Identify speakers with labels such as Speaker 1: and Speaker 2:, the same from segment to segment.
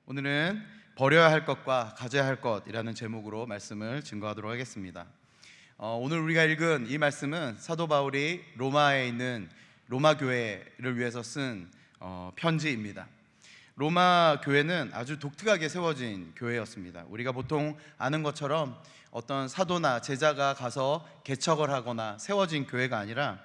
Speaker 1: 오늘은 버려야 할 것과 가져야 할 것이라는 제목으로 말씀을 증거하도록 하겠습니다. 오늘 우리가 읽은 이 말씀은 사도 바울이 로마에 있는 로마 교회를 위해서 쓴 편지입니다. 로마 교회는 아주 독특하게 세워진 교회였습니다. 우리가 보통 아는 것처럼 어떤 사도나 제자가 가서 개척을 하거나 세워진 교회가 아니라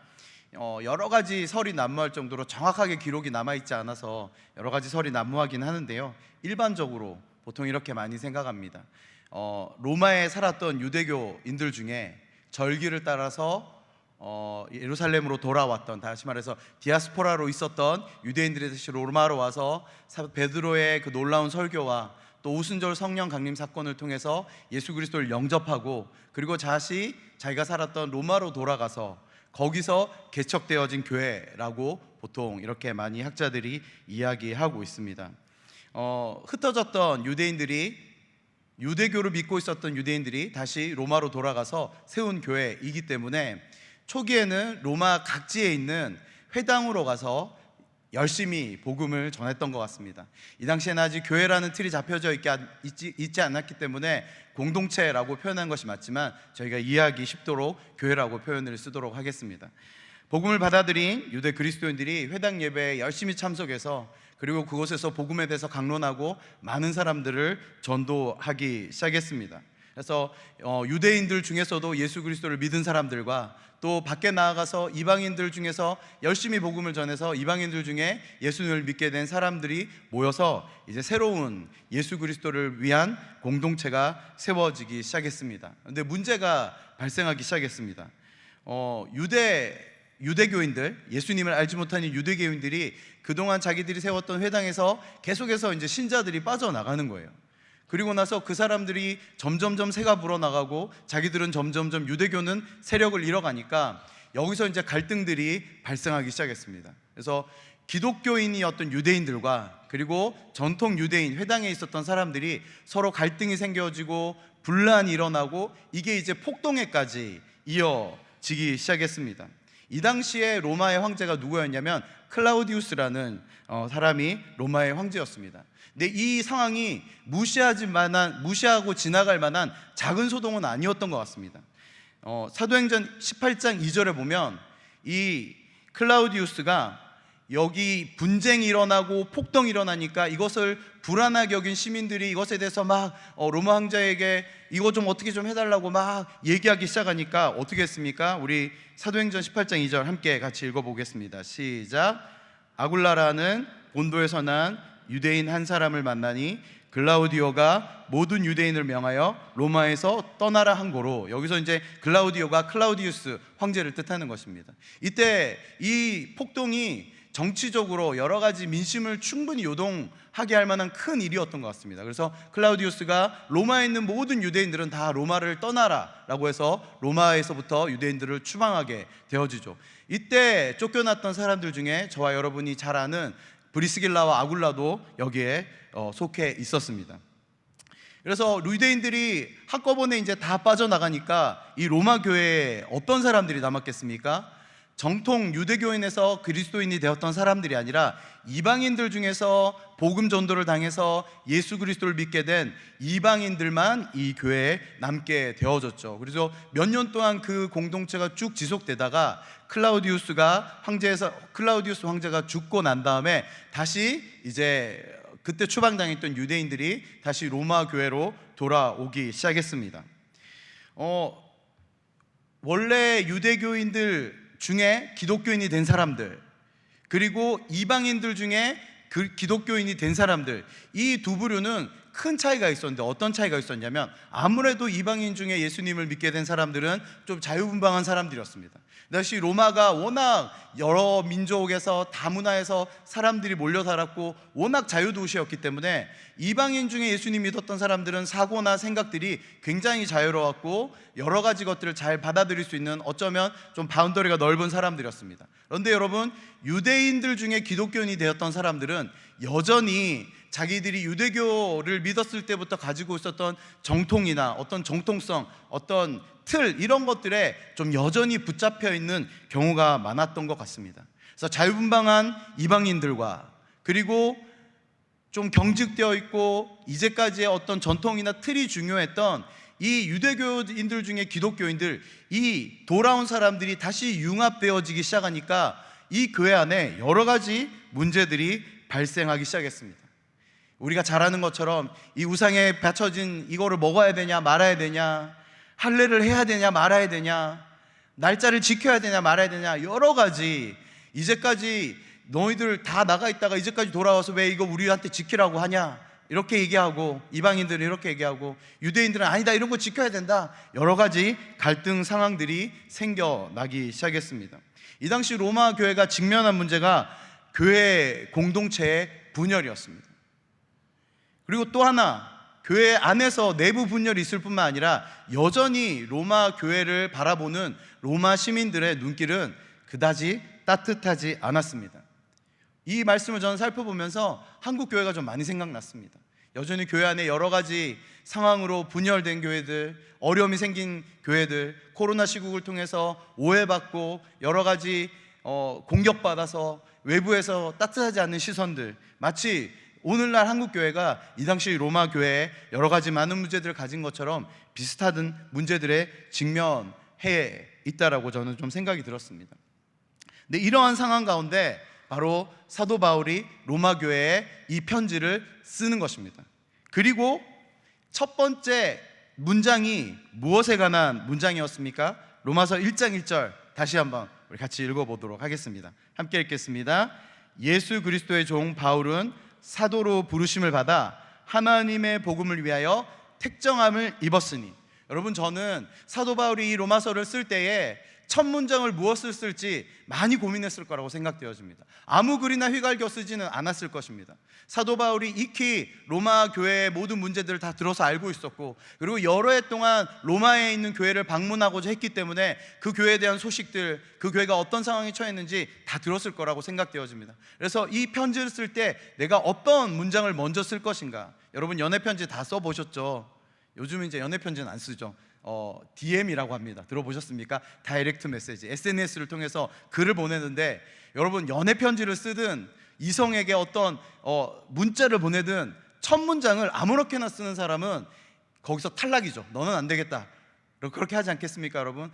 Speaker 1: 여러 가지 설이 난무할 정도로 정확하게 기록이 남아있지 않아서 여러 가지 설이 난무하긴 하는데요, 일반적으로 보통 이렇게 많이 생각합니다. 로마에 살았던 유대교인들 중에 절기를 따라서 예루살렘으로 돌아왔던, 다시 말해서 디아스포라로 있었던 유대인들이 다시 로마로 와서 베드로의 그 놀라운 설교와 또 오순절 성령 강림 사건을 통해서 예수 그리스도를 영접하고, 그리고 다시 자기가 살았던 로마로 돌아가서 거기서 개척되어진 교회라고 보통 이렇게 많이 학자들이 이야기하고 있습니다. 흩어졌던 유대인들이, 유대교를 믿고 있었던 유대인들이 다시 로마로 돌아가서 세운 교회이기 때문에 초기에는 로마 각지에 있는 회당으로 가서 열심히 복음을 전했던 것 같습니다. 이 당시에는 아직 교회라는 틀이 잡혀져 있지 않았기 때문에 공동체라고 표현한 것이 맞지만 저희가 이해하기 쉽도록 교회라고 표현을 쓰도록 하겠습니다. 복음을 받아들인 유대 그리스도인들이 회당 예배에 열심히 참석해서, 그리고 그곳에서 복음에 대해서 강론하고 많은 사람들을 전도하기 시작했습니다. 그래서 유대인들 중에서도 예수 그리스도를 믿은 사람들과 또 밖에 나아가서 이방인들 중에서 열심히 복음을 전해서 이방인들 중에 예수님을 믿게 된 사람들이 모여서 이제 새로운 예수 그리스도를 위한 공동체가 세워지기 시작했습니다. 그런데 문제가 발생하기 시작했습니다. 유대교인들, 예수님을 알지 못하는 유대교인들이 그동안 자기들이 세웠던 회당에서 계속해서 이제 신자들이 빠져나가는 거예요. 그리고 나서 그 사람들이 점점점 새가 불어나가고 자기들은 점점점 유대교는 세력을 잃어가니까 여기서 이제 갈등들이 발생하기 시작했습니다. 그래서 기독교인이었던 유대인들과 그리고 전통 유대인 회당에 있었던 사람들이 서로 갈등이 생겨지고 분란이 일어나고, 이게 이제 폭동에까지 이어지기 시작했습니다. 이 당시에 로마의 황제가 누구였냐면 클라우디우스라는 사람이 로마의 황제였습니다. 근데 이 상황이 무시하고 지나갈 만한 작은 소동은 아니었던 것 같습니다. 사도행전 18장 2절에 보면 이 클라우디우스가 여기 분쟁이 일어나고 폭동이 일어나니까 이것을 불안하게 여긴 시민들이 이것에 대해서 막 로마 황제에게 이거 좀 어떻게 좀 해달라고 막 얘기하기 시작하니까 어떻게 했습니까? 우리 사도행전 18장 2절 함께 같이 읽어보겠습니다. 시작. 아굴라라는 본도에서 난 유대인 한 사람을 만나니 글라우디오가 모든 유대인을 명하여 로마에서 떠나라 한 고로, 여기서 이제 글라우디오가 클라우디우스 황제를 뜻하는 것입니다. 이때 이 폭동이 정치적으로 여러 가지 민심을 충분히 요동하게 할 만한 큰 일이었던 것 같습니다. 그래서 클라우디우스가 로마에 있는 모든 유대인들은 다 로마를 떠나라 라고 해서 로마에서부터 유대인들을 추방하게 되어지죠. 이때 쫓겨났던 사람들 중에 저와 여러분이 잘 아는 브리스길라와 아굴라도 여기에 속해 있었습니다. 그래서 유대인들이 한꺼번에 이제 다 빠져나가니까 이 로마 교회에 어떤 사람들이 남았겠습니까? 정통 유대교인에서 그리스도인이 되었던 사람들이 아니라 이방인들 중에서 복음 전도를 당해서 예수 그리스도를 믿게 된 이방인들만 이 교회에 남게 되어졌죠. 그래서 몇 년 동안 그 공동체가 쭉 지속되다가 클라우디우스 황제가 죽고 난 다음에 다시 이제 그때 추방당했던 유대인들이 다시 로마 교회로 돌아오기 시작했습니다. 원래 유대교인들 중에 기독교인이 된 사람들, 그리고 이방인들 중에 기독교인이 된 사람들, 이 두 부류는 큰 차이가 있었는데 어떤 차이가 있었냐면, 아무래도 이방인 중에 예수님을 믿게 된 사람들은 좀 자유분방한 사람들이었습니다. 다시 로마가 워낙 여러 민족에서 다문화에서 사람들이 몰려 살았고 워낙 자유도시였기 때문에 이방인 중에 예수님 믿었던 사람들은 사고나 생각들이 굉장히 자유로웠고 여러 가지 것들을 잘 받아들일 수 있는, 어쩌면 좀 바운더리가 넓은 사람들이었습니다. 그런데 여러분, 유대인들 중에 기독교인이 되었던 사람들은 여전히 자기들이 유대교를 믿었을 때부터 가지고 있었던 정통이나 어떤 정통성, 어떤 틀, 이런 것들에 좀 여전히 붙잡혀 있는 경우가 많았던 것 같습니다. 그래서 자유분방한 이방인들과 그리고 좀 경직되어 있고 이제까지의 어떤 전통이나 틀이 중요했던 이 유대교인들 중에 기독교인들, 이 돌아온 사람들이 다시 융합되어지기 시작하니까 이 교회 안에 여러 가지 문제들이 발생하기 시작했습니다. 우리가 잘 아는 것처럼 이 우상에 바쳐진 이거를 먹어야 되냐 말아야 되냐, 할례를 해야 되냐 말아야 되냐, 날짜를 지켜야 되냐 말아야 되냐, 여러 가지, 이제까지 너희들 다 나가 있다가 이제까지 돌아와서 왜 이거 우리한테 지키라고 하냐, 이렇게 얘기하고, 이방인들은 이렇게 얘기하고, 유대인들은 아니다 이런 거 지켜야 된다, 여러 가지 갈등 상황들이 생겨나기 시작했습니다. 이 당시 로마 교회가 직면한 문제가 교회 공동체의 분열이었습니다. 그리고 또 하나, 교회 안에서 내부 분열이 있을 뿐만 아니라 여전히 로마 교회를 바라보는 로마 시민들의 눈길은 그다지 따뜻하지 않았습니다. 이 말씀을 저는 살펴보면서 한국 교회가 좀 많이 생각났습니다. 여전히 교회 안에 여러 가지 상황으로 분열된 교회들, 어려움이 생긴 교회들, 코로나 시국을 통해서 오해받고 여러 가지 공격받아서 외부에서 따뜻하지 않는 시선들, 마치 오늘날 한국 교회가 이 당시 로마 교회에 여러 가지 많은 문제들을 가진 것처럼 비슷한 문제들에 직면해 있다라고 저는 좀 생각이 들었습니다. 근데 이러한 상황 가운데 바로 사도 바울이 로마 교회에 이 편지를 쓰는 것입니다. 그리고 첫 번째 문장이 무엇에 관한 문장이었습니까? 로마서 1장 1절 다시 한번 우리 같이 읽어보도록 하겠습니다. 함께 읽겠습니다. 예수 그리스도의 종 바울은 사도로 부르심을 받아 하나님의 복음을 위하여 택정함을 입었으니. 여러분, 저는 사도 바울이 이 로마서를 쓸 때에 첫 문장을 무엇을 쓸지 많이 고민했을 거라고 생각되어집니다. 아무 글이나 휘갈겨 쓰지는 않았을 것입니다. 사도 바울이 익히 로마 교회의 모든 문제들을 다 들어서 알고 있었고, 그리고 여러 해 동안 로마에 있는 교회를 방문하고자 했기 때문에 그 교회에 대한 소식들, 그 교회가 어떤 상황에 처했는지 다 들었을 거라고 생각되어집니다. 그래서 이 편지를 쓸 때 내가 어떤 문장을 먼저 쓸 것인가. 여러분, 연애 편지 다 써보셨죠? 요즘은 이제 연애 편지는 안 쓰죠. DM이라고 합니다. 들어보셨습니까? 다이렉트 메시지, SNS를 통해서 글을 보내는데, 여러분, 연애 편지를 쓰든 이성에게 어떤 문자를 보내든 첫 문장을 아무렇게나 쓰는 사람은 거기서 탈락이죠. 너는 안 되겠다, 그렇게 하지 않겠습니까? 여러분,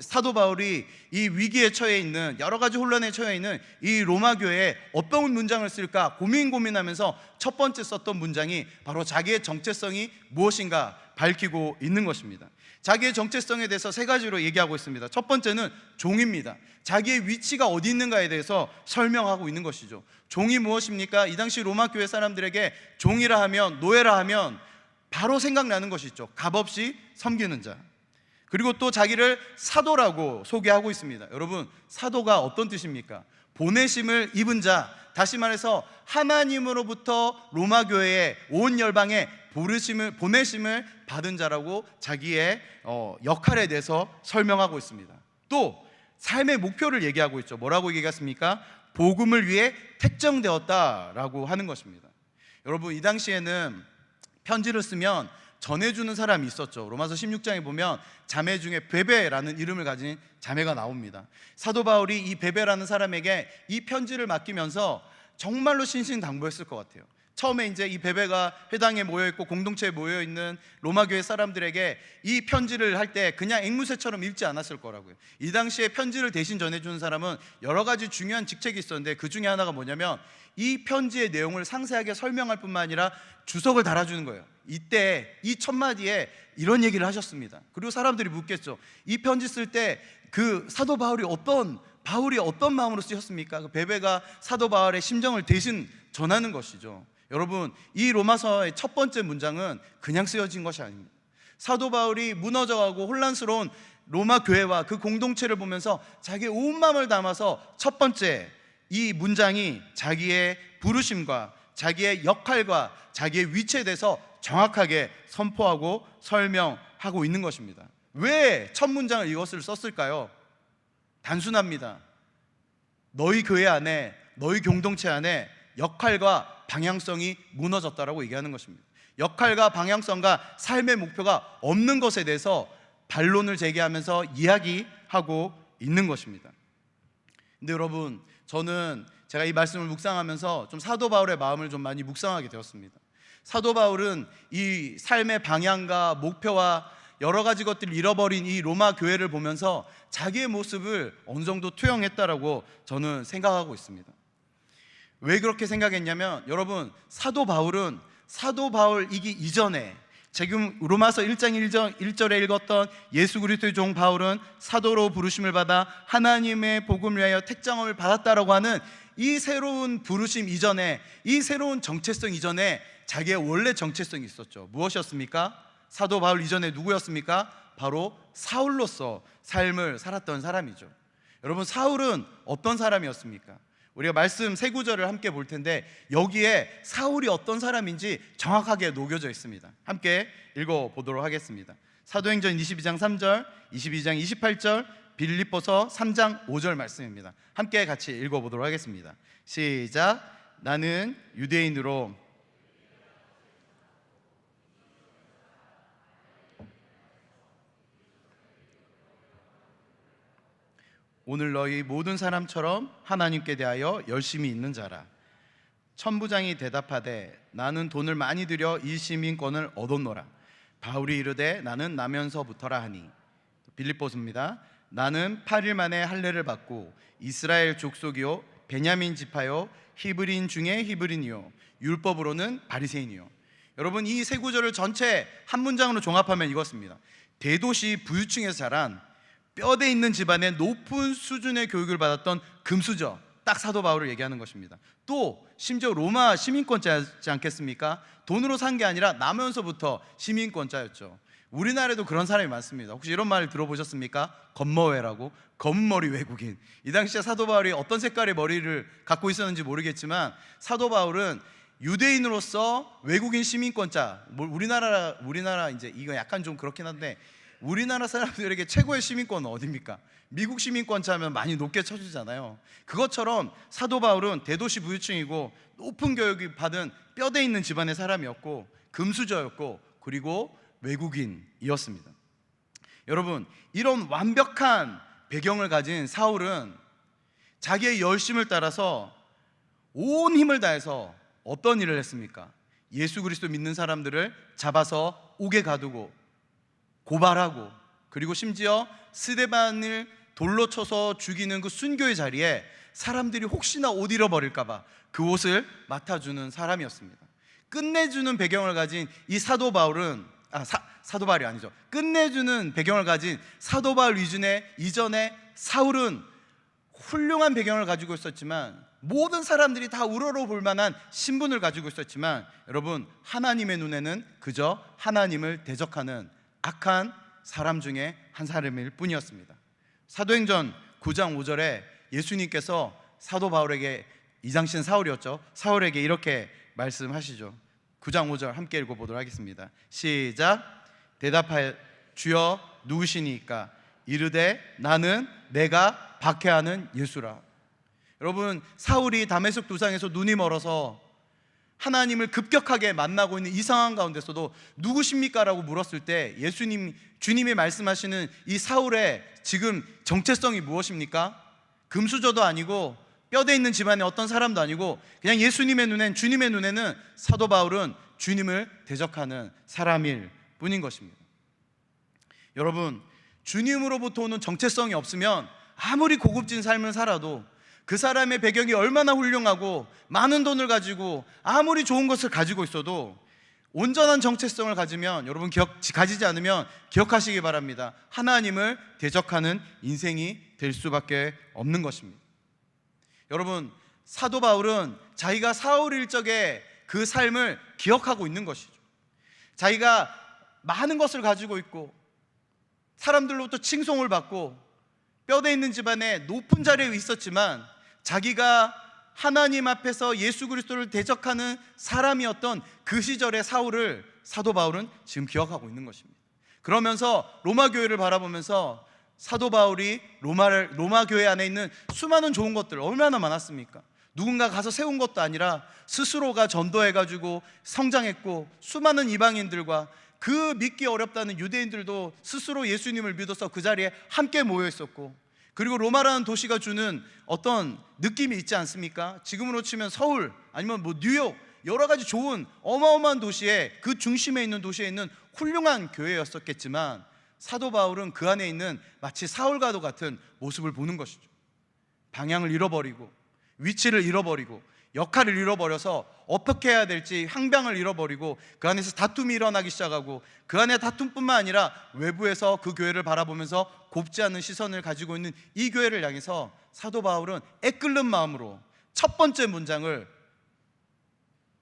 Speaker 1: 사도 바울이 이 위기에 처해 있는, 여러 가지 혼란에 처해 있는 이 로마 교회에 어떤 문장을 쓸까 고민하면서 첫 번째 썼던 문장이 바로 자기의 정체성이 무엇인가 밝히고 있는 것입니다. 자기의 정체성에 대해서 세 가지로 얘기하고 있습니다. 첫 번째는 종입니다. 자기의 위치가 어디 있는가에 대해서 설명하고 있는 것이죠. 종이 무엇입니까? 이 당시 로마 교회 사람들에게 종이라 하면, 노예라 하면 바로 생각나는 것이 있죠. 값없이 섬기는 자. 그리고 또 자기를 사도라고 소개하고 있습니다. 여러분, 사도가 어떤 뜻입니까? 보내심을 입은 자, 다시 말해서 하나님으로부터 로마 교회에 온 열방에 보내심을 받은 자라고 자기의 역할에 대해서 설명하고 있습니다. 또 삶의 목표를 얘기하고 있죠. 뭐라고 얘기했습니까? 복음을 위해 택정되었다라고 하는 것입니다. 여러분, 이 당시에는 편지를 쓰면 전해주는 사람이 있었죠. 로마서 16장에 보면 자매 중에 베베라는 이름을 가진 자매가 나옵니다. 사도 바울이 이 베베라는 사람에게 이 편지를 맡기면서 정말로 신신당부했을 것 같아요. 처음에 이제 이 베베가 회당에 모여있고 공동체에 모여있는 로마 교회 사람들에게 이 편지를 할 때 그냥 앵무새처럼 읽지 않았을 거라고요. 이 당시에 편지를 대신 전해주는 사람은 여러 가지 중요한 직책이 있었는데, 그 중에 하나가 뭐냐면 이 편지의 내용을 상세하게 설명할 뿐만 아니라 주석을 달아주는 거예요. 이때 이 첫 마디에 이런 얘기를 하셨습니다. 그리고 사람들이 묻겠죠. 이 편지 쓸 때 그 사도 바울이 어떤 마음으로 쓰셨습니까? 그 베베가 사도 바울의 심정을 대신 전하는 것이죠. 여러분, 이 로마서의 첫 번째 문장은 그냥 쓰여진 것이 아닙니다. 사도 바울이 무너져가고 혼란스러운 로마 교회와 그 공동체를 보면서 자기의 온 마음을 담아서 첫 번째 이 문장이 자기의 부르심과 자기의 역할과 자기의 위치에 대해서 정확하게 선포하고 설명하고 있는 것입니다. 왜 첫 문장을 이것을 썼을까요? 단순합니다. 너희 교회 안에, 너희 공동체 안에 역할과 방향성이 무너졌다라고 얘기하는 것입니다. 역할과 방향성과 삶의 목표가 없는 것에 대해서 반론을 제기하면서 이야기하고 있는 것입니다. 근데 여러분, 저는 제가 이 말씀을 묵상하면서 좀 사도 바울의 마음을 좀 많이 묵상하게 되었습니다. 사도 바울은 이 삶의 방향과 목표와 여러 가지 것들을 잃어버린 이 로마 교회를 보면서 자기의 모습을 어느 정도 투영했다라고 저는 생각하고 있습니다. 왜 그렇게 생각했냐면, 여러분, 사도 바울은 사도 바울이기 이전에, 지금 로마서 1장 1절에 읽었던 예수 그리스도의 종 바울은 사도로 부르심을 받아 하나님의 복음을 위하여 택정을 받았다라고 하는 이 새로운 부르심 이전에, 이 새로운 정체성 이전에 자기의 원래 정체성이 있었죠. 무엇이었습니까? 사도 바울 이전에 누구였습니까? 바로 사울로서 삶을 살았던 사람이죠. 여러분, 사울은 어떤 사람이었습니까? 우리가 말씀 세 구절을 함께 볼 텐데, 여기에 사울이 어떤 사람인지 정확하게 녹여져 있습니다. 함께 읽어보도록 하겠습니다. 사도행전 22장 3절, 22장 28절, 빌립보서 3장 5절 말씀입니다. 함께 같이 읽어보도록 하겠습니다. 시작. 나는 유대인으로 오늘 너희 모든 사람처럼 하나님께 대하여 열심히 있는 자라. 천부장이 대답하되 나는 돈을 많이 들여 이 시민권을 얻었노라. 바울이 이르되 나는 나면서부터라 하니. 빌립보서입니다. 나는 8일 만에 할례를 받고 이스라엘 족속이요 베냐민 지파요 히브리인 중에 히브리인이요 율법으로는 바리새인이요. 여러분, 이 세 구절을 전체 한 문장으로 종합하면 이것입니다. 대도시 부유층에서 자란 뼈대 있는 집안에 높은 수준의 교육을 받았던 금수저, 딱 사도 바울을 얘기하는 것입니다. 또 심지어 로마 시민권자였지 않겠습니까? 돈으로 산 게 아니라 나면서부터 시민권자였죠. 우리나라에도 그런 사람이 많습니다. 혹시 이런 말 들어보셨습니까? 검머웨라고, 검머리 외국인. 이 당시에 사도 바울이 어떤 색깔의 머리를 갖고 있었는지 모르겠지만, 사도 바울은 유대인으로서 외국인 시민권자, 우리나라 이제 이거 약간 좀 그렇긴 한데, 우리나라 사람들에게 최고의 시민권은 어디입니까? 미국 시민권자 하면 많이 높게 쳐주잖아요. 그것처럼 사도 바울은 대도시 부유층이고 높은 교육을 받은 뼈대 있는 집안의 사람이었고 금수저였고 그리고 외국인이었습니다. 여러분, 이런 완벽한 배경을 가진 사울은 자기의 열심을 따라서 온 힘을 다해서 어떤 일을 했습니까? 예수 그리스도 믿는 사람들을 잡아서 옥에 가두고 고발하고, 그리고 심지어 스데반을 돌로 쳐서 죽이는 그 순교의 자리에 사람들이 혹시나 옷 잃어버릴까봐 그 옷을 맡아주는 사람이었습니다. 끝내주는 배경을 가진 이 사도 바울은 사도 바울이 아니죠. 끝내주는 배경을 가진 사도 바울 이전에 사울은 훌륭한 배경을 가지고 있었지만, 모든 사람들이 다 우러러볼 만한 신분을 가지고 있었지만, 여러분, 하나님의 눈에는 그저 하나님을 대적하는 악한 사람 중에 한 사람일 뿐이었습니다. 사도행전 9장 5절에 예수님께서 사도 바울에게, 이 당시는 사울이었죠, 사울에게 이렇게 말씀하시죠. 9장 5절 함께 읽어보도록 하겠습니다. 시작. 대답하여 주여 누구시니까? 이르되 나는 내가 박해하는 예수라. 여러분, 사울이 다메섹 도상에서 눈이 멀어서 하나님을 급격하게 만나고 있는 이 상황 가운데서도 누구십니까? 라고 물었을 때 주님이 말씀하시는 이 사울의 지금 정체성이 무엇입니까? 금수저도 아니고 뼈대 있는 집안의 어떤 사람도 아니고 그냥 주님의 눈에는 사도 바울은 주님을 대적하는 사람일 뿐인 것입니다. 여러분, 주님으로부터 오는 정체성이 없으면 아무리 고급진 삶을 살아도, 그 사람의 배경이 얼마나 훌륭하고 많은 돈을 가지고 아무리 좋은 것을 가지고 있어도 온전한 정체성을 가지면, 여러분 가지지 않으면 기억하시기 바랍니다. 하나님을 대적하는 인생이 될 수밖에 없는 것입니다. 여러분, 사도 바울은 자기가 사울일 적에 그 삶을 기억하고 있는 것이죠. 자기가 많은 것을 가지고 있고 사람들로부터 칭송을 받고 뼈대 있는 집안에 높은 자리에 있었지만, 자기가 하나님 앞에서 예수 그리스도를 대적하는 사람이었던 그 시절의 사울을 사도 바울은 지금 기억하고 있는 것입니다. 그러면서 로마 교회를 바라보면서 사도 바울이 로마 교회 안에 있는 수많은 좋은 것들 얼마나 많았습니까? 누군가 가서 세운 것도 아니라 스스로가 전도해가지고 성장했고, 수많은 이방인들과 그 믿기 어렵다는 유대인들도 스스로 예수님을 믿어서 그 자리에 함께 모여 있었고, 그리고 로마라는 도시가 주는 어떤 느낌이 있지 않습니까? 지금으로 치면 서울 아니면 뭐 뉴욕, 여러 가지 좋은 어마어마한 도시에, 그 중심에 있는 도시에 있는 훌륭한 교회였었겠지만, 사도 바울은 그 안에 있는 마치 사울과도 같은 모습을 보는 것이죠. 방향을 잃어버리고 위치를 잃어버리고 역할을 잃어버려서 어떻게 해야 될지 향방을 잃어버리고 그 안에서 다툼이 일어나기 시작하고, 그 안에 다툼뿐만 아니라 외부에서 그 교회를 바라보면서 곱지 않은 시선을 가지고 있는 이 교회를 향해서 사도 바울은 애끓는 마음으로 첫 번째 문장을,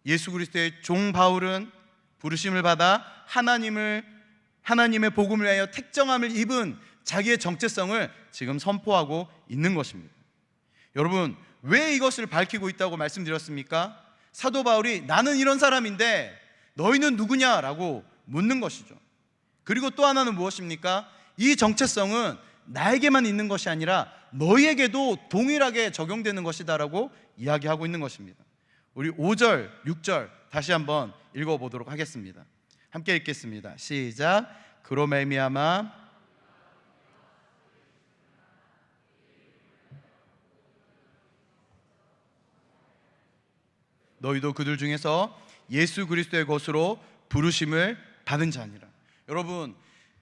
Speaker 1: 예수 그리스도의 종 바울은 부르심을 받아 하나님의 복음을 위하여 택정함을 입은 자기의 정체성을 지금 선포하고 있는 것입니다. 여러분, 왜 이것을 밝히고 있다고 말씀드렸습니까? 사도 바울이 나는 이런 사람인데 너희는 누구냐라고 묻는 것이죠. 그리고 또 하나는 무엇입니까? 이 정체성은 나에게만 있는 것이 아니라 너희에게도 동일하게 적용되는 것이다라고 이야기하고 있는 것입니다. 우리 5절, 6절 다시 한번 읽어보도록 하겠습니다. 함께 읽겠습니다. 시작. 그로 말미암아 너희도 그들 중에서 예수 그리스도의 것으로 부르심을 받은 자니라. 여러분,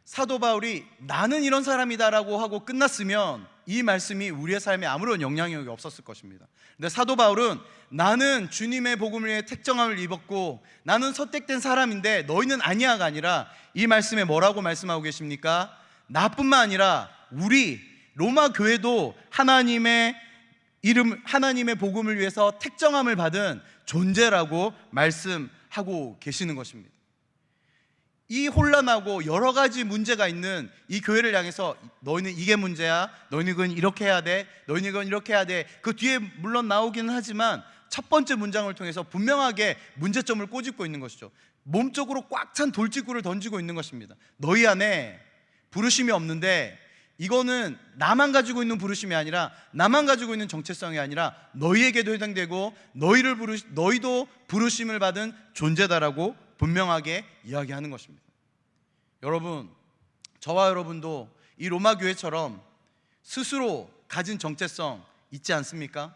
Speaker 1: 사도 바울이 나는 이런 사람이다라고 하고 끝났으면 이 말씀이 우리의 삶에 아무런 영향력이 없었을 것입니다. 근데 사도 바울은 나는 주님의 복음을 위해 택정함을 입었고 나는 선택된 사람인데 너희는 아니야가 아니라, 이 말씀에 뭐라고 말씀하고 계십니까? 나뿐만 아니라 우리 로마 교회도 하나님의 복음을 위해서 택정함을 받은 존재라고 말씀하고 계시는 것입니다. 이 혼란하고 여러 가지 문제가 있는 이 교회를 향해서 너희는 이게 문제야, 너희는 그건 이렇게 해야 돼, 너희는 그건 이렇게 해야 돼, 그 뒤에 물론 나오기는 하지만 첫 번째 문장을 통해서 분명하게 문제점을 꼬집고 있는 것이죠. 몸쪽으로 꽉 찬 돌직구를 던지고 있는 것입니다. 너희 안에 부르심이 없는데, 이거는 나만 가지고 있는 부르심이 아니라, 나만 가지고 있는 정체성이 아니라 너희에게도 해당되고 너희도 부르심을 받은 존재다라고 분명하게 이야기하는 것입니다. 여러분, 저와 여러분도 이 로마 교회처럼 스스로 가진 정체성 있지 않습니까?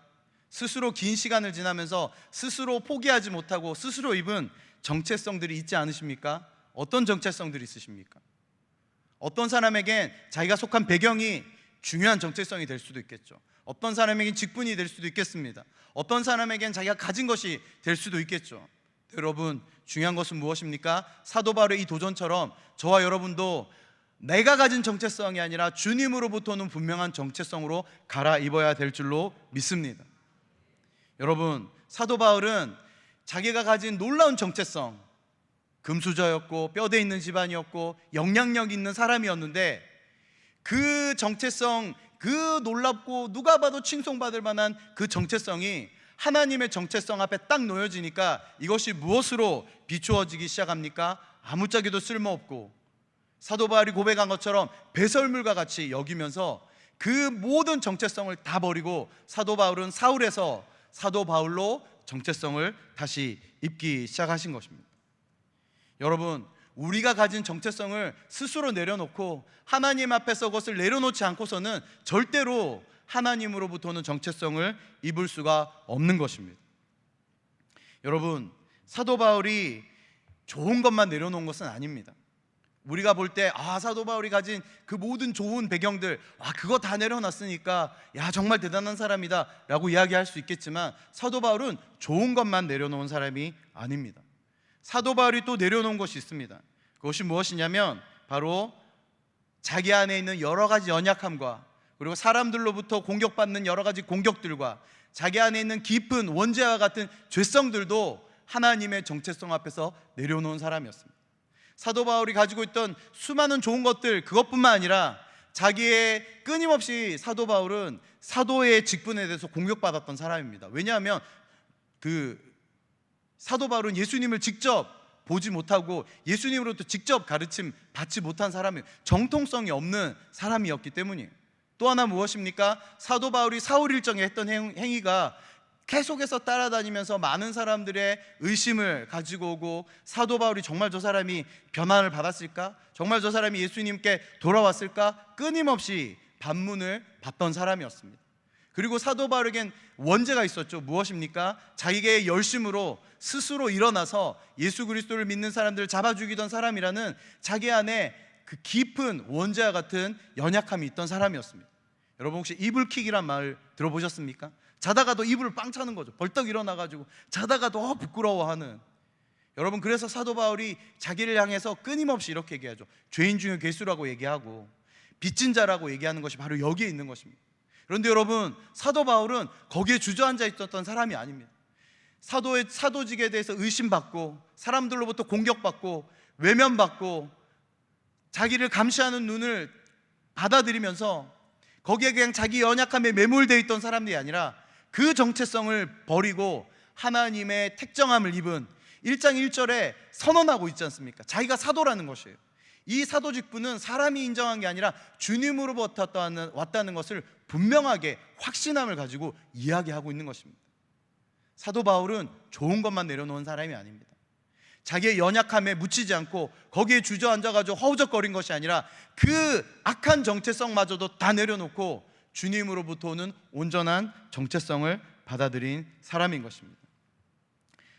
Speaker 1: 스스로 긴 시간을 지나면서 스스로 포기하지 못하고 스스로 입은 정체성들이 있지 않으십니까? 어떤 정체성들이 있으십니까? 어떤 사람에겐 자기가 속한 배경이 중요한 정체성이 될 수도 있겠죠. 어떤 사람에겐 직분이 될 수도 있겠습니다. 어떤 사람에겐 자기가 가진 것이 될 수도 있겠죠. 여러분, 중요한 것은 무엇입니까? 사도 바울의 이 도전처럼 저와 여러분도 내가 가진 정체성이 아니라 주님으로부터 오는 분명한 정체성으로 갈아입어야 될 줄로 믿습니다. 여러분, 사도 바울은 자기가 가진 놀라운 정체성, 금수저였고 뼈대 있는 집안이었고 영향력 있는 사람이었는데, 그 정체성, 그 놀랍고 누가 봐도 칭송받을 만한 그 정체성이 하나님의 정체성 앞에 딱 놓여지니까 이것이 무엇으로 비추어지기 시작합니까? 아무짝에도 쓸모없고, 사도 바울이 고백한 것처럼 배설물과 같이 여기면서 그 모든 정체성을 다 버리고 사도 바울은 사울에서 사도 바울로 정체성을 다시 입기 시작하신 것입니다. 여러분, 우리가 가진 정체성을 스스로 내려놓고 하나님 앞에서 그것을 내려놓지 않고서는 절대로 하나님으로부터 오는 정체성을 입을 수가 없는 것입니다. 여러분, 사도 바울이 좋은 것만 내려놓은 것은 아닙니다. 우리가 볼 때 사도 바울이 가진 그 모든 좋은 배경들, 그거 다 내려놨으니까 정말 대단한 사람이다 라고 이야기할 수 있겠지만, 사도 바울은 좋은 것만 내려놓은 사람이 아닙니다. 사도 바울이 또 내려놓은 것이 있습니다. 그것이 무엇이냐면 바로 자기 안에 있는 여러 가지 연약함과, 그리고 사람들로부터 공격받는 여러 가지 공격들과, 자기 안에 있는 깊은 원죄와 같은 죄성들도 하나님의 정체성 앞에서 내려놓은 사람이었습니다. 사도 바울이 가지고 있던 수많은 좋은 것들, 그것뿐만 아니라 자기의 끊임없이 사도 바울은 사도의 직분에 대해서 공격받았던 사람입니다. 왜냐하면 사도 바울은 예수님을 직접 보지 못하고 예수님으로부터 직접 가르침 받지 못한 사람이에요. 정통성이 없는 사람이었기 때문이에요. 또 하나 무엇입니까? 사도 바울이 사울 일정에 했던 행위가 계속해서 따라다니면서 많은 사람들의 의심을 가지고 오고, 사도 바울이 정말 저 사람이 변화를 받았을까? 정말 저 사람이 예수님께 돌아왔을까? 끊임없이 반문을 받던 사람이었습니다. 그리고 사도 바울에겐 원죄가 있었죠. 무엇입니까? 자기의 열심으로 스스로 일어나서 예수 그리스도를 믿는 사람들을 잡아 죽이던 사람이라는 자기 안에 그 깊은 원죄와 같은 연약함이 있던 사람이었습니다. 여러분 혹시 이불킥이란 말 들어보셨습니까? 자다가도 이불을 빵 차는 거죠. 벌떡 일어나가지고 자다가도 부끄러워하는. 여러분 그래서 사도 바울이 자기를 향해서 끊임없이 이렇게 얘기하죠. 죄인 중에 괴수라고 얘기하고 빚진 자라고 얘기하는 것이 바로 여기에 있는 것입니다. 그런데 여러분 사도 바울은 거기에 주저앉아 있었던 사람이 아닙니다. 사도직에 대해서 의심받고 사람들로부터 공격받고 외면받고 자기를 감시하는 눈을 받아들이면서 거기에 그냥 자기 연약함에 매몰되어 있던 사람들이 아니라 그 정체성을 버리고 하나님의 택정함을 입은 1장 1절에 선언하고 있지 않습니까? 자기가 사도라는 것이에요. 이 사도 직분은 사람이 인정한 게 아니라 주님으로부터 왔다는 것을 분명하게 확신함을 가지고 이야기하고 있는 것입니다. 사도 바울은 좋은 것만 내려놓은 사람이 아닙니다. 자기의 연약함에 묻히지 않고 거기에 주저앉아가지고 허우적거린 것이 아니라 그 악한 정체성마저도 다 내려놓고 주님으로부터 오는 온전한 정체성을 받아들인 사람인 것입니다.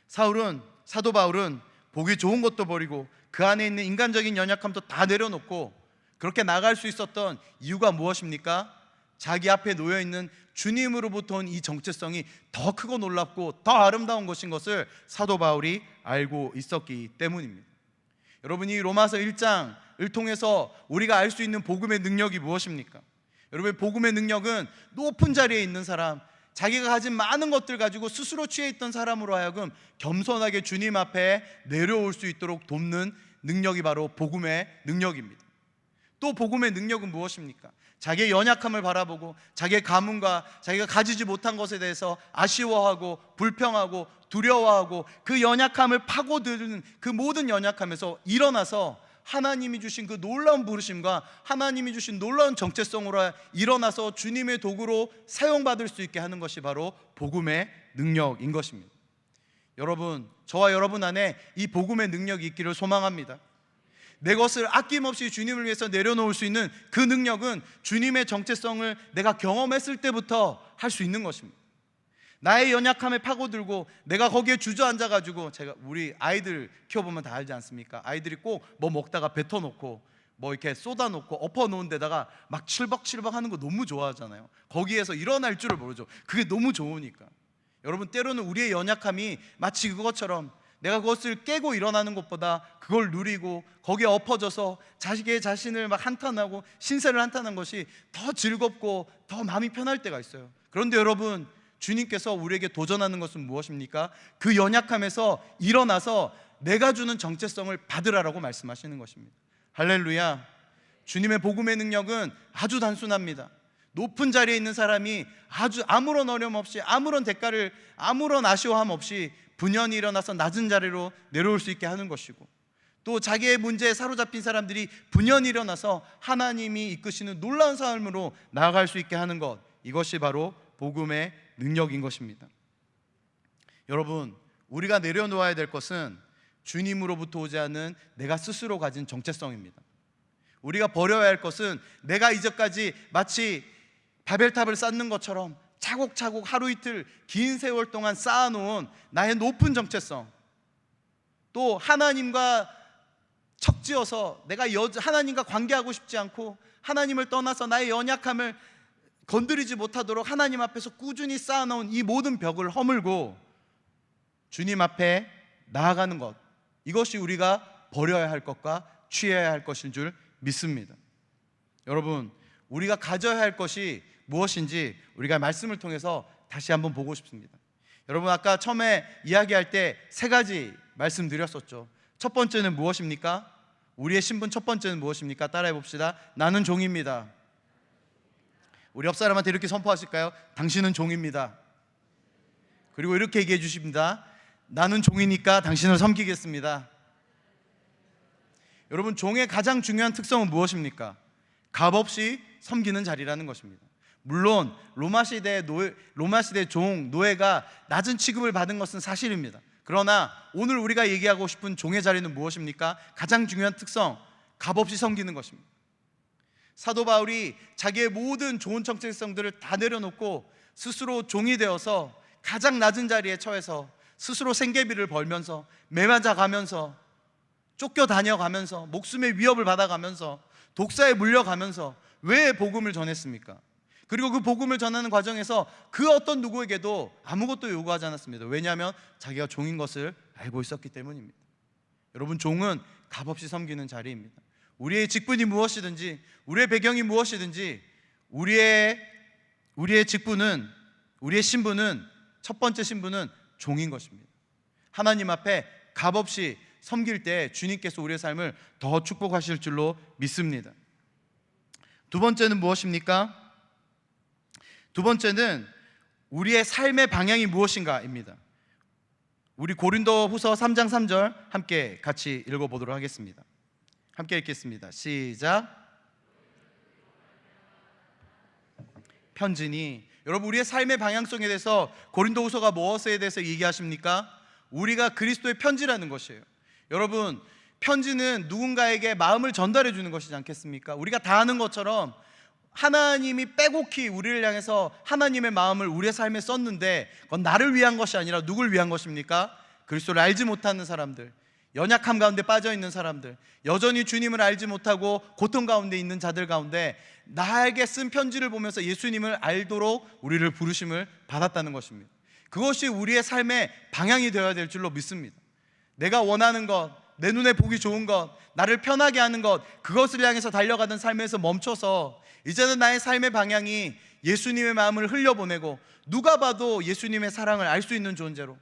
Speaker 1: 사도 바울은 보기 좋은 것도 버리고 그 안에 있는 인간적인 연약함도 다 내려놓고 그렇게 나갈 수 있었던 이유가 무엇입니까? 자기 앞에 놓여있는 주님으로부터 온 이 정체성이 더 크고 놀랍고 더 아름다운 것인 것을 사도 바울이 알고 있었기 때문입니다. 여러분 이 로마서 1장을 통해서 우리가 알 수 있는 복음의 능력이 무엇입니까? 여러분 복음의 능력은 높은 자리에 있는 사람, 자기가 가진 많은 것들 가지고 스스로 취해 있던 사람으로 하여금 겸손하게 주님 앞에 내려올 수 있도록 돕는 능력이 바로 복음의 능력입니다. 또 복음의 능력은 무엇입니까? 자기의 연약함을 바라보고 자기의 가문과 자기가 가지지 못한 것에 대해서 아쉬워하고 불평하고 두려워하고 그 연약함을 파고드는 그 모든 연약함에서 일어나서 하나님이 주신 그 놀라운 부르심과 하나님이 주신 놀라운 정체성으로 일어나서 주님의 도구로 사용받을 수 있게 하는 것이 바로 복음의 능력인 것입니다. 여러분, 저와 여러분 안에 이 복음의 능력이 있기를 소망합니다. 내 것을 아낌없이 주님을 위해서 내려놓을 수 있는 그 능력은 주님의 정체성을 내가 경험했을 때부터 할 수 있는 것입니다. 나의 연약함에 파고들고 내가 거기에 주저앉아가지고, 제가 우리 아이들 키워보면 다 알지 않습니까? 아이들이 꼭 뭐 먹다가 뱉어놓고 뭐 이렇게 쏟아놓고 엎어놓은 데다가 막 칠벅칠벅 하는 거 너무 좋아하잖아요. 거기에서 일어날 줄을 모르죠. 그게 너무 좋으니까. 여러분 때로는 우리의 연약함이 마치 그것처럼 내가 그것을 깨고 일어나는 것보다 그걸 누리고 거기에 엎어져서 자식의 자신을 막 한탄하고 신세를 한탄한 것이 더 즐겁고 더 마음이 편할 때가 있어요. 그런데 여러분, 주님께서 우리에게 도전하는 것은 무엇입니까? 그 연약함에서 일어나서 내가 주는 정체성을 받으라라고 말씀하시는 것입니다. 할렐루야. 주님의 복음의 능력은 아주 단순합니다. 높은 자리에 있는 사람이 아주 아무런 어려움 없이 아무런 대가를 아무런 아쉬워함 없이 분연히 일어나서 낮은 자리로 내려올 수 있게 하는 것이고, 또 자기의 문제에 사로잡힌 사람들이 분연히 일어나서 하나님이 이끄시는 놀라운 삶으로 나아갈 수 있게 하는 것, 이것이 바로 복음의 능력인 것입니다. 여러분, 우리가 내려놓아야 될 것은 주님으로부터 오지 않은 내가 스스로 가진 정체성입니다. 우리가 버려야 할 것은 내가 이제까지 마치 바벨탑을 쌓는 것처럼 차곡차곡 하루 이틀 긴 세월 동안 쌓아놓은 나의 높은 정체성, 또 하나님과 척지어서 내가 하나님과 관계하고 싶지 않고 하나님을 떠나서 나의 연약함을 건드리지 못하도록 하나님 앞에서 꾸준히 쌓아놓은 이 모든 벽을 허물고 주님 앞에 나아가는 것, 이것이 우리가 버려야 할 것과 취해야 할 것인 줄 믿습니다. 여러분, 우리가 가져야 할 것이 무엇인지 우리가 말씀을 통해서 다시 한번 보고 싶습니다. 여러분, 아까 처음에 이야기할 때 세 가지 말씀드렸었죠. 첫 번째는 무엇입니까? 우리의 신분 첫 번째는 무엇입니까? 따라해 봅시다. 나는 종입니다. 우리 옆 사람한테 이렇게 선포하실까요? 당신은 종입니다. 그리고 이렇게 얘기해 주십니다. 나는 종이니까 당신을 섬기겠습니다. 여러분, 종의 가장 중요한 특성은 무엇입니까? 값없이 섬기는 자리라는 것입니다. 물론 로마 시대 종, 노예가 낮은 취급을 받은 것은 사실입니다. 그러나 오늘 우리가 얘기하고 싶은 종의 자리는 무엇입니까? 가장 중요한 특성, 값없이 섬기는 것입니다. 사도 바울이 자기의 모든 좋은 정체성들을 다 내려놓고 스스로 종이 되어서 가장 낮은 자리에 처해서 스스로 생계비를 벌면서 매맞아 가면서 쫓겨다녀가면서 목숨의 위협을 받아가면서 독사에 물려가면서 왜 복음을 전했습니까? 그리고 그 복음을 전하는 과정에서 그 어떤 누구에게도 아무것도 요구하지 않았습니다. 왜냐하면 자기가 종인 것을 알고 있었기 때문입니다. 여러분, 종은 값없이 섬기는 자리입니다. 우리의 직분이 무엇이든지, 우리의 배경이 무엇이든지, 우리의 직분은, 우리의 신분은, 첫 번째 신분은 종인 것입니다. 하나님 앞에 값없이 섬길 때 주님께서 우리의 삶을 더 축복하실 줄로 믿습니다. 두 번째는 무엇입니까? 두 번째는 우리의 삶의 방향이 무엇인가입니다. 우리 고린도후서 3장 3절 함께 같이 읽어보도록 하겠습니다. 함께 읽겠습니다. 시작. 편지니, 여러분, 우리의 삶의 방향성에 대해서 고린도후서가 무엇에 대해서 얘기하십니까? 우리가 그리스도의 편지라는 것이에요. 여러분, 편지는 누군가에게 마음을 전달해 주는 것이지 않겠습니까? 우리가 다 아는 것처럼 하나님이 빼곡히 우리를 향해서 하나님의 마음을 우리의 삶에 썼는데, 그건 나를 위한 것이 아니라 누굴 위한 것입니까? 그리스도를 알지 못하는 사람들, 연약함 가운데 빠져 있는 사람들, 여전히 주님을 알지 못하고 고통 가운데 있는 자들 가운데 나에게 쓴 편지를 보면서 예수님을 알도록 우리를 부르심을 받았다는 것입니다. 그것이 우리의 삶의 방향이 되어야 될 줄로 믿습니다. 내가 원하는 것, 내 눈에 보기 좋은 것, 나를 편하게 하는 것, 그것을 향해서 달려가던 삶에서 멈춰서 이제는 나의 삶의 방향이 예수님의 마음을 흘려보내고, 누가 봐도 예수님의 사랑을 알 수 있는 존재로,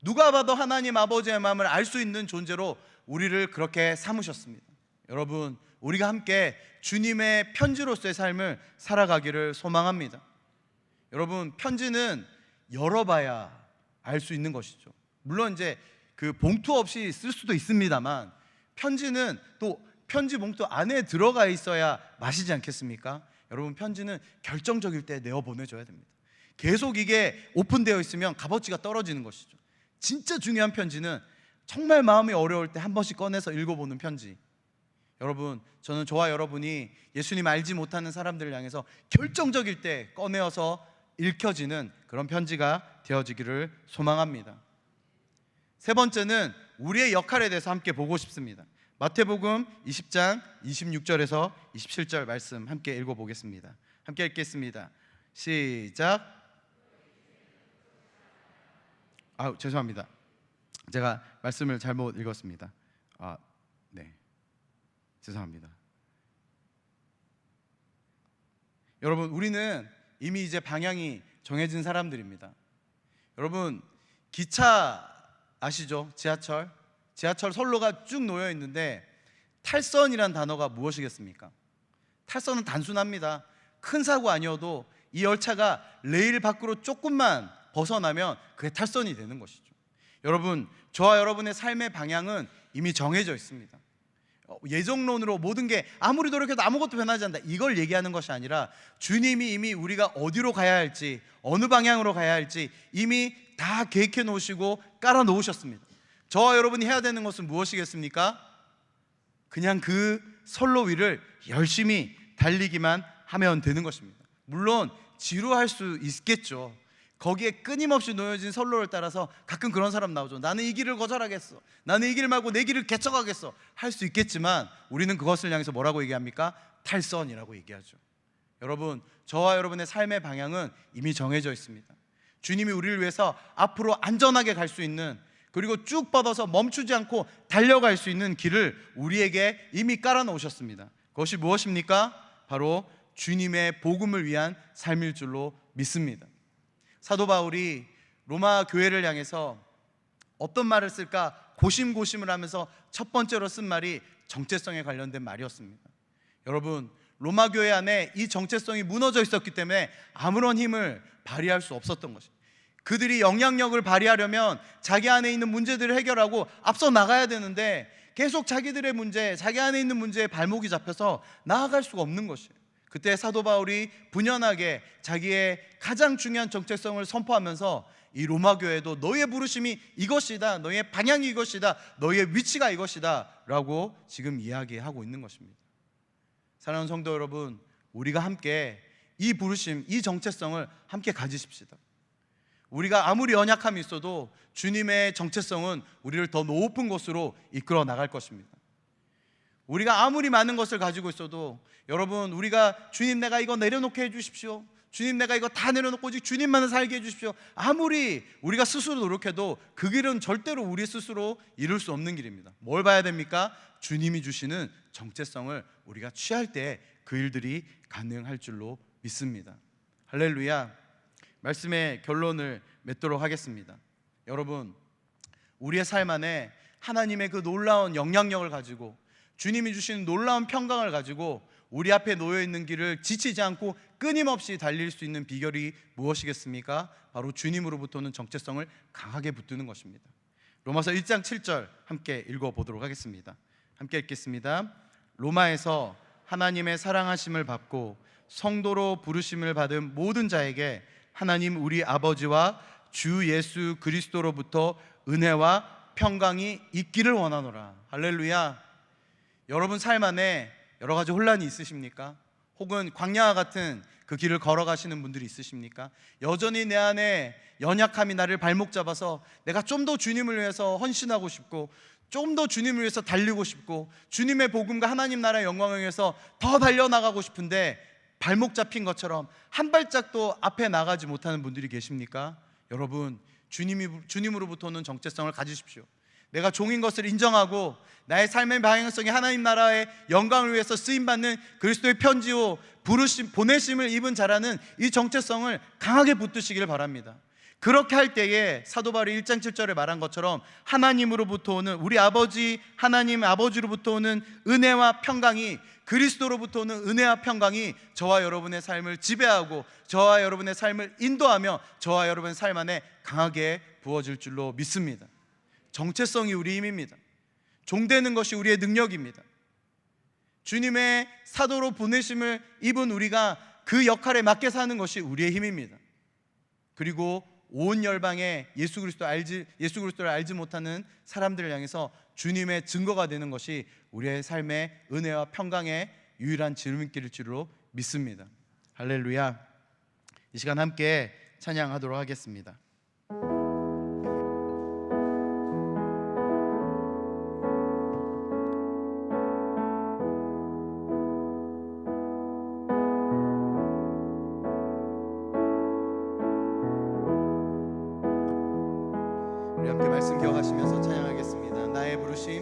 Speaker 1: 누가 봐도 하나님 아버지의 마음을 알 수 있는 존재로 우리를 그렇게 삼으셨습니다. 여러분, 우리가 함께 주님의 편지로서의 삶을 살아가기를 소망합니다. 여러분, 편지는 열어봐야 알 수 있는 것이죠. 물론 이제 그 봉투 없이 쓸 수도 있습니다만, 편지는 또 편지 봉투 안에 들어가 있어야 맛이지 않겠습니까? 여러분, 편지는 결정적일 때 내어 보내줘야 됩니다. 계속 이게 오픈되어 있으면 값어치가 떨어지는 것이죠. 진짜 중요한 편지는 정말 마음이 어려울 때 한 번씩 꺼내서 읽어보는 편지. 여러분, 저는 저와 여러분이 예수님 알지 못하는 사람들을 향해서 결정적일 때 꺼내어서 읽혀지는 그런 편지가 되어지기를 소망합니다. 세 번째는 우리의 역할에 대해서 함께 보고 싶습니다. 마태복음 20장 26절에서 27절 말씀 함께 읽어보겠습니다. 함께 읽겠습니다. 시작. 죄송합니다. 제가 말씀을 잘못 읽었습니다. 네, 죄송합니다. 여러분, 우리는 이미 이제 방향이 정해진 사람들입니다. 여러분, 기차 아시죠? 지하철 선로가 쭉 놓여 있는데 탈선이란 단어가 무엇이겠습니까? 탈선은 단순합니다. 큰 사고 아니어도 이 열차가 레일 밖으로 조금만 벗어나면 그게 탈선이 되는 것이죠. 여러분, 저와 여러분의 삶의 방향은 이미 정해져 있습니다. 예정론으로 모든 게 아무리 노력해도 아무것도 변하지 않는다, 이걸 얘기하는 것이 아니라 주님이 이미 우리가 어디로 가야 할지, 어느 방향으로 가야 할지 이미 다 계획해 놓으시고 깔아 놓으셨습니다. 저와 여러분이 해야 되는 것은 무엇이겠습니까? 그냥 그 선로 위를 열심히 달리기만 하면 되는 것입니다. 물론 지루할 수 있겠죠. 거기에 끊임없이 놓여진 선로를 따라서 가끔 그런 사람 나오죠. 나는 이 길을 거절하겠어, 나는 이 길 말고 내 길을 개척하겠어, 할 수 있겠지만 우리는 그것을 향해서 뭐라고 얘기합니까? 탈선이라고 얘기하죠. 여러분, 저와 여러분의 삶의 방향은 이미 정해져 있습니다. 주님이 우리를 위해서 앞으로 안전하게 갈 수 있는, 그리고 쭉 뻗어서 멈추지 않고 달려갈 수 있는 길을 우리에게 이미 깔아놓으셨습니다. 그것이 무엇입니까? 바로 주님의 복음을 위한 삶일 줄로 믿습니다. 사도 바울이 로마 교회를 향해서 어떤 말을 쓸까 고심고심을 하면서 첫 번째로 쓴 말이 정체성에 관련된 말이었습니다. 여러분, 로마 교회 안에 이 정체성이 무너져 있었기 때문에 아무런 힘을 발휘할 수 없었던 것입니다. 그들이 영향력을 발휘하려면 자기 안에 있는 문제들을 해결하고 앞서 나가야 되는데 계속 자기들의 문제, 자기 안에 있는 문제에 발목이 잡혀서 나아갈 수가 없는 것이에요. 그때 사도 바울이 분연하게 자기의 가장 중요한 정체성을 선포하면서 이 로마 교회도 너희의 부르심이 이것이다, 너희의 방향이 이것이다, 너희의 위치가 이것이다 라고 지금 이야기하고 있는 것입니다. 사랑하는 성도 여러분, 우리가 함께 이 부르심, 이 정체성을 함께 가지십시다. 우리가 아무리 연약함이 있어도 주님의 정체성은 우리를 더 높은 곳으로 이끌어 나갈 것입니다. 우리가 아무리 많은 것을 가지고 있어도 여러분, 우리가 주님 내가 이거 내려놓게 해주십시오, 주님 내가 이거 다 내려놓고 오직 주님만을 살게 해주십시오, 아무리 우리가 스스로 노력해도 그 길은 절대로 우리 스스로 이룰 수 없는 길입니다. 뭘 봐야 됩니까? 주님이 주시는 정체성을 우리가 취할 때 그 일들이 가능할 줄로 믿습니다. 할렐루야. 말씀의 결론을 맺도록 하겠습니다. 여러분, 우리의 삶 안에 하나님의 그 놀라운 영향력을 가지고 주님이 주시는 놀라운 평강을 가지고 우리 앞에 놓여있는 길을 지치지 않고 끊임없이 달릴 수 있는 비결이 무엇이겠습니까? 바로 주님으로부터는 정체성을 강하게 붙드는 것입니다. 로마서 1장 7절 함께 읽어보도록 하겠습니다. 함께 읽겠습니다. 로마에서 하나님의 사랑하심을 받고 성도로 부르심을 받은 모든 자에게 하나님 우리 아버지와 주 예수 그리스도로부터 은혜와 평강이 있기를 원하노라. 할렐루야. 여러분 삶 안에 여러 가지 혼란이 있으십니까? 혹은 광야와 같은 그 길을 걸어가시는 분들이 있으십니까? 여전히 내 안에 연약함이 나를 발목 잡아서 내가 좀 더 주님을 위해서 헌신하고 싶고 좀 더 주님을 위해서 달리고 싶고 주님의 복음과 하나님 나라의 영광을 위해서 더 달려나가고 싶은데 발목 잡힌 것처럼 한 발짝도 앞에 나가지 못하는 분들이 계십니까? 여러분, 주님으로부터는 정체성을 가지십시오. 내가 종인 것을 인정하고 나의 삶의 방향성이 하나님 나라의 영광을 위해서 쓰임받는 그리스도의 편지요 보내심을 입은 자라는 이 정체성을 강하게 붙드시길 바랍니다. 그렇게 할 때에 사도 바울이 1장 7절에 말한 것처럼 하나님으로부터 오는 우리 아버지 하나님 아버지로부터 오는 은혜와 평강이 그리스도로부터 오는 은혜와 평강이 저와 여러분의 삶을 지배하고 저와 여러분의 삶을 인도하며 저와 여러분의 삶 안에 강하게 부어질 줄로 믿습니다. 정체성이 우리 힘입니다. 종되는 것이 우리의 능력입니다. 주님의 사도로 보내심을 입은 우리가 그 역할에 맞게 사는 것이 우리의 힘입니다. 그리고 온 열방에 예수 그리스도를 알지 못하는 사람들을 향해서 주님의 증거가 되는 것이 우리의 삶의 은혜와 평강의 유일한 지름길일 줄로 믿습니다. 할렐루야. 이 시간 함께 찬양하도록 하겠습니다. 우리 함께 말씀 기억하시면서 찬양하겠습니다. 나의 부르심,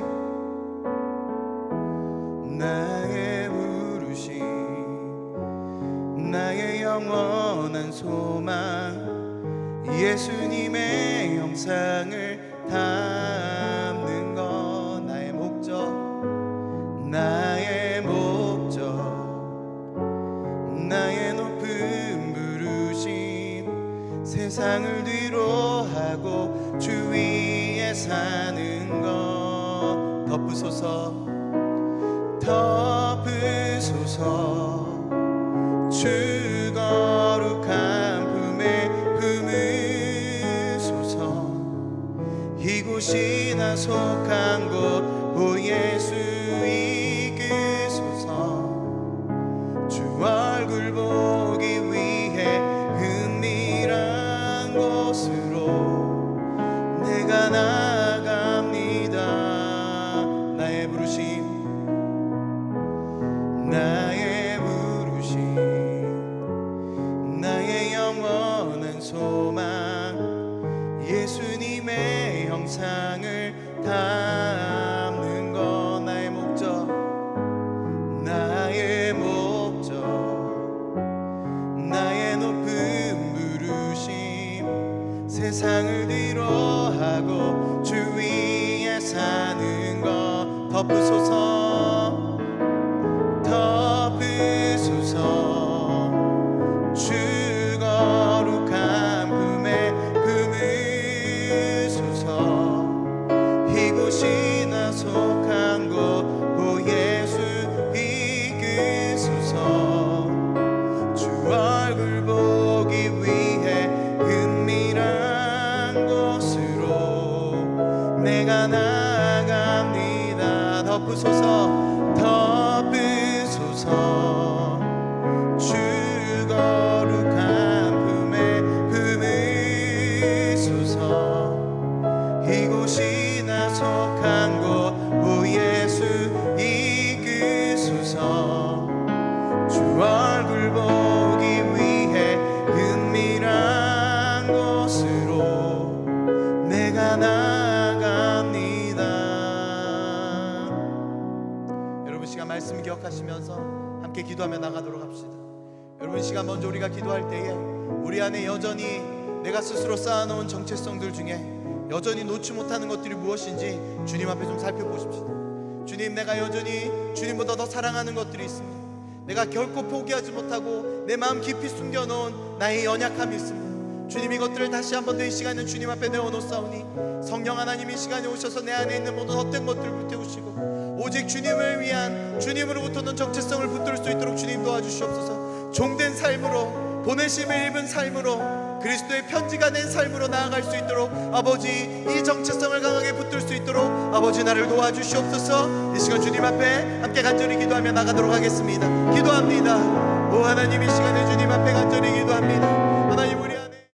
Speaker 1: 나의 부르심, 나의 영원한 소망, 예수님의 형상을 담는 것, 나의 목적, 나의 목적, 나의 높은 부르심, 세상을 뒤로 하고 주 위에 사는 것. 덮으소서, 덮으소서, 주 거룩한 품에 품으소서. 이곳이 나 속한 곳 오 예수 이끄소서. 주 얼굴 보기 위해 은밀한 곳으로 내가 나아갑니다. 나의 부르심, 나의 부르심, 나의 영원한 소망, 예수님의 형상을 담는 것. 나의 목적, 나의 목적, 나의 높은 부르심, 세상을 뒤로 하고 주 위에 사는 것. 덮으소서, 덮으소서, 주 거룩한 품에 품으소서. 이곳이 나 속한 곳 오 예수 이끄소서. 주 얼굴 보기 위해 은밀한 곳으로 내가 나아갑니다. 덮으소서, 덮으소서, 시간 말씀 기억하시면서 함께 기도하며 나가도록 합시다. 여러분, 이 시간 먼저 우리가 기도할 때에 우리 안에 여전히 내가 스스로 쌓아놓은 정체성들 중에 여전히 놓지 못하는 것들이 무엇인지 주님 앞에 좀 살펴보십시다. 주님, 내가 여전히 주님보다 더 사랑하는 것들이 있습니다. 내가 결코 포기하지 못하고 내 마음 깊이 숨겨놓은 나의 연약함이 있습니다. 주님, 이것들을 다시 한 번 더 이 시간에 주님 앞에 내어놓사오니 성령 하나님 이 시간에 오셔서 내 안에 있는 모든 헛된 것들을 불태우시고 오직 주님을 위한, 주님으로부터는 정체성을 붙들 수 있도록 주님 도와주시옵소서. 종된 삶으로, 보내심을 입은 삶으로, 그리스도의 편지가 된 삶으로 나아갈 수 있도록 아버지, 이 정체성을 강하게 붙들 수 있도록 아버지 나를 도와주시옵소서. 이 시간 주님 앞에 함께 간절히 기도하며 나가도록 하겠습니다. 기도합니다. 오 하나님, 이 시간에 주님 앞에 간절히 기도합니다.